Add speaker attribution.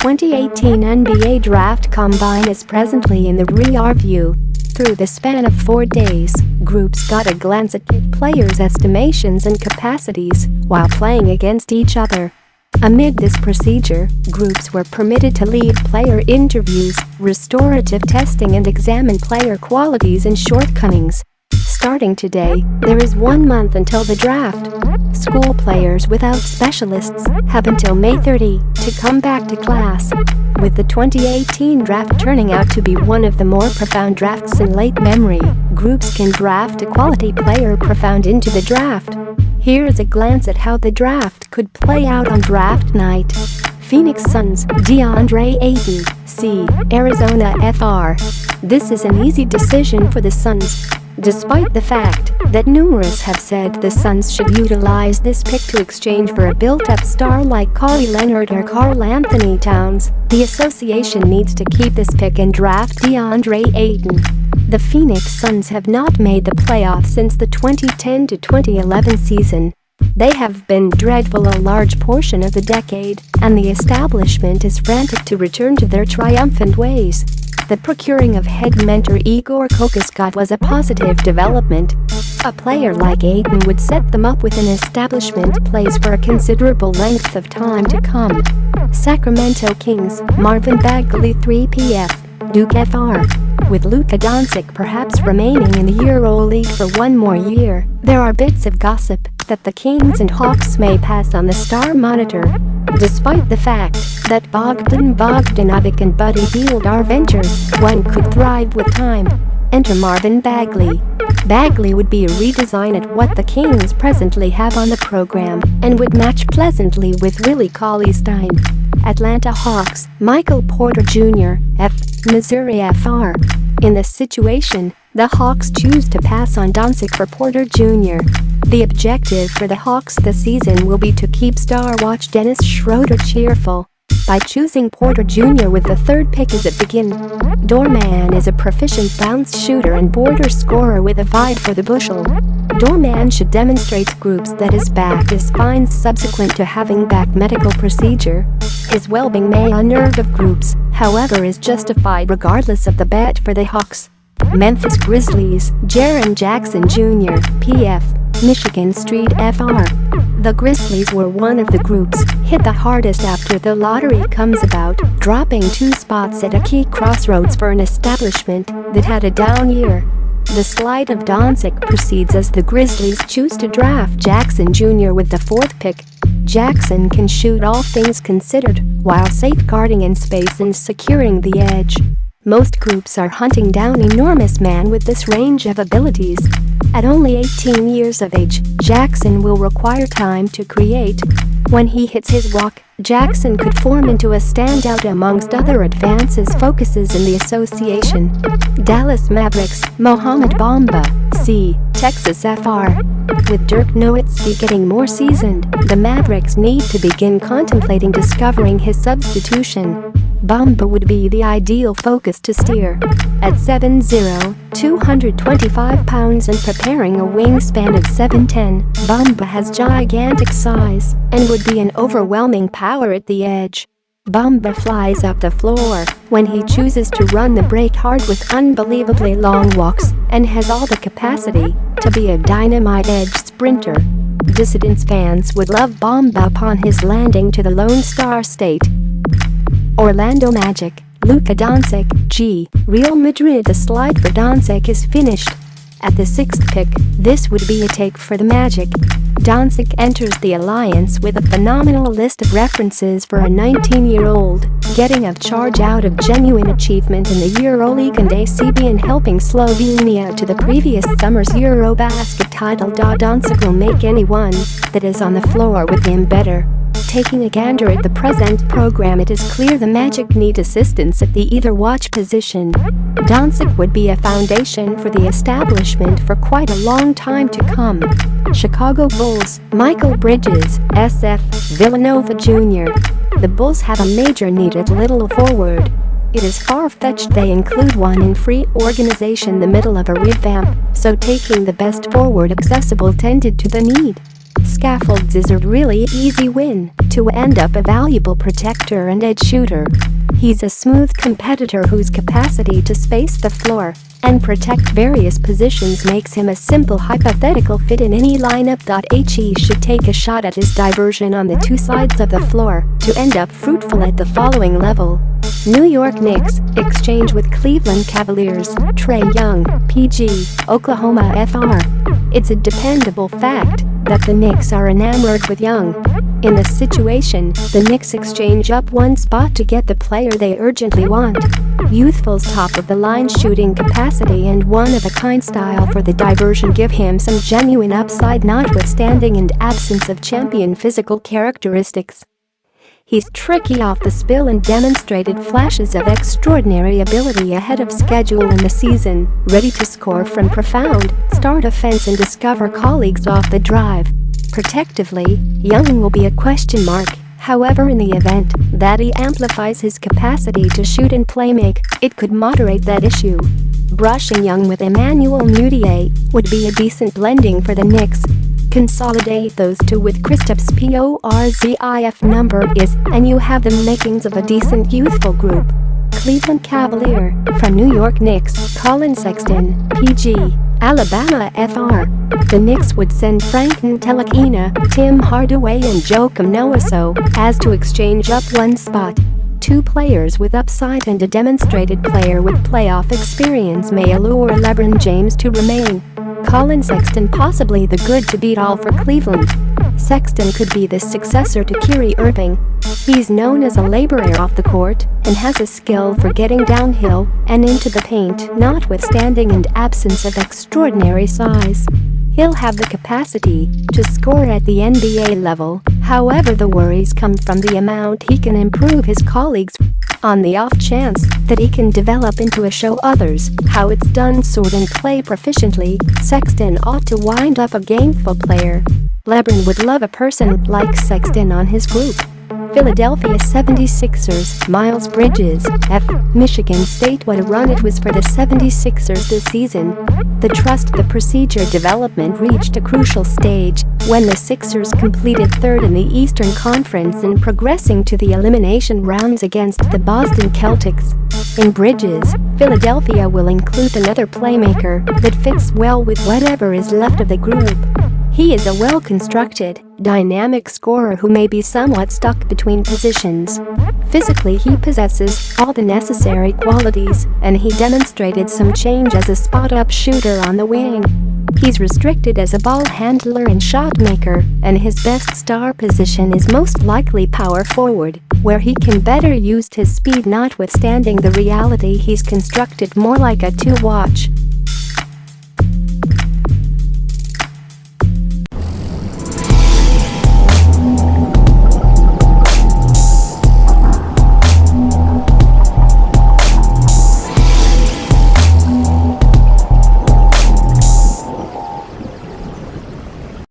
Speaker 1: 2018 NBA Draft Combine is presently in the rear view. Through the span of 4 days, groups got a glance at players' estimations and capacities while playing against each other. Amid this procedure, groups were permitted to lead player interviews, restorative testing and examine player qualities and shortcomings. Starting today, there is 1 month until the draft. School players without specialists have until May 30 to come back to class. With the 2018 draft turning out to be one of the more profound drafts in late memory, groups can draft a quality player profound into the draft. Here's a glance at how the draft could play out on draft night. Phoenix Suns, DeAndre Ayton, C. Arizona FR. This is an easy decision for the Suns. Despite the fact that numerous have said the Suns should utilize this pick to exchange for a built-up star like Kawhi Leonard or Karl Anthony Towns, the association needs to keep this pick and draft DeAndre Ayton. The Phoenix Suns have not made the playoffs since the 2010 to 2011 season. They have been dreadful a large portion of the decade, and the establishment is frantic to return to their triumphant ways. The procuring of head mentor Igor Kokoskov was a positive development. A player like Ayton would set them up with an establishment place for a considerable length of time to come. Sacramento Kings, Marvin Bagley 3PF, Duke FR. With Luka Doncic perhaps remaining in the EuroLeague for 1 more year, there are bits of gossip that the Kings and Hawks may pass on the star monitor. Despite the fact that Bogdan Bogdanovic and Buddy Hield are ventures, one could thrive with time. Enter Marvin Bagley. Bagley would be a redesign at what the Kings presently have on the program and would match pleasantly with Willie Cauley-Stein. Atlanta Hawks, Michael Porter Jr., F. Missouri FR. In this situation, the Hawks choose to pass on Doncic for Porter Jr. The objective for the Hawks this season will be to keep star watch Dennis Schroeder cheerful by choosing Porter Jr. with the 3rd pick as a begin. Doorman is a proficient bounce shooter and border scorer with a vibe for the bushel. Doorman should demonstrate groups that his back is fine subsequent to having back medical procedure. His well-being may unnerve of groups, however is justified regardless of the bet for the Hawks. Memphis Grizzlies, Jaren Jackson Jr., PF, Michigan Street FR. The Grizzlies were one of the groups hit the hardest after the lottery comes about, dropping 2 spots at a key crossroads for an establishment that had a down year. The slide of Doncic proceeds as the Grizzlies choose to draft Jackson Jr. with the 4th pick. Jackson can shoot all things considered, while safeguarding in space and securing the edge. Most groups are hunting down enormous man with this range of abilities. At only 18 years of age, Jackson will require time to create. When he hits his walk, Jackson could form into a standout amongst other advances focuses in the association. Dallas Mavericks, Mohamed Bamba, C. Texas FR. With Dirk Nowitzki getting more seasoned, the Mavericks need to begin contemplating discovering his substitution. Bamba would be the ideal focus to steer. At 7'0", 225 pounds and preparing a wingspan of 7'10", Bamba has gigantic size and would be an overwhelming power at the edge. Bamba flies up the floor when he chooses to run the break hard with unbelievably long walks and has all the capacity to be a dynamite edge sprinter. Dissidents fans would love Bamba upon his landing to the Lone Star State. Orlando Magic, Luka Doncic, G. Real Madrid. The slide for Doncic is finished. At the 6th pick, this would be a take for the Magic. Doncic enters the alliance with a phenomenal list of references for a 19-year-old, getting a charge out of genuine achievement in the EuroLeague and ACB and helping Slovenia to the previous summer's Eurobasket title. Doncic will make anyone that is on the floor with him better. Taking a gander at the present program, it is clear the Magic need assistance at the either watch position. Doncic would be a foundation for the establishment for quite a long time to come. Chicago Bulls, Michael Bridges, SF, Villanova Jr. The Bulls have a major need at little forward. It is far-fetched they include one in free organization the middle of a revamp, so taking the best forward accessible tended to the need. scaffolds is a really easy win to end up a valuable protector and edge shooter. He's a smooth competitor whose capacity to space the floor and protect various positions makes him a simple hypothetical fit in any lineup. He should take a shot at his diversion on the two sides of the floor to end up fruitful at the following level. New York Knicks exchange with Cleveland Cavaliers, Trae Young, PG, Oklahoma FR. It's a dependable fact that the Knicks are enamored with Young. In this situation, the Knicks exchange up one spot to get the player they urgently want. Youthful's top-of-the-line shooting capacity and one-of-a-kind style for the diversion give him some genuine upside notwithstanding and absence of champion physical characteristics. He's tricky off the spill and demonstrated flashes of extraordinary ability ahead of schedule in the season, ready to score from profound, start offense and discover colleagues off the drive. Protectively, Young will be a question mark. However, in the event that he amplifies his capacity to shoot and playmake, it could moderate that issue. Brushing Young with Emmanuel Mudiay would be a decent blending for the Knicks. Consolidate those two with Kristaps Porzingis number is, and you have the makings of a decent youthful group. Cleveland Cavalier, from New York Knicks, Colin Sexton, PG, Alabama FR. The Knicks would send Frank Ntilikina, Tim Hardaway and Joakim Noah so as to exchange up one spot. Two players with upside and a demonstrated player with playoff experience may allure LeBron James to remain. Colin Sexton possibly the good-to-beat-all for Cleveland. Sexton could be the successor to Kyrie Irving. He's known as a laborer off the court and has a skill for getting downhill and into the paint notwithstanding and absence of extraordinary size. He'll have the capacity to score at the NBA level, however the worries come from the amount he can improve his colleagues. On the off chance that he can develop into a show others how it's done sort and play proficiently, Sexton ought to wind up a gameful player. LeBron would love a person like Sexton on his group. Philadelphia 76ers, Miles Bridges, Michigan State. What a run it was for the 76ers this season. The trust-the-procedure development reached a crucial stage when the Sixers completed third in the Eastern Conference in progressing to the elimination rounds against the Boston Celtics. In Bridges, Philadelphia will include another playmaker that fits well with whatever is left of the group. He is a well-constructed, dynamic scorer who may be somewhat stuck between positions. Physically, he possesses all the necessary qualities, and he demonstrated some change as a spot-up shooter on the wing. He's restricted as a ball handler and shot maker, and his best star position is most likely power forward, where he can better use his speed notwithstanding the reality he's constructed more like a two-watch.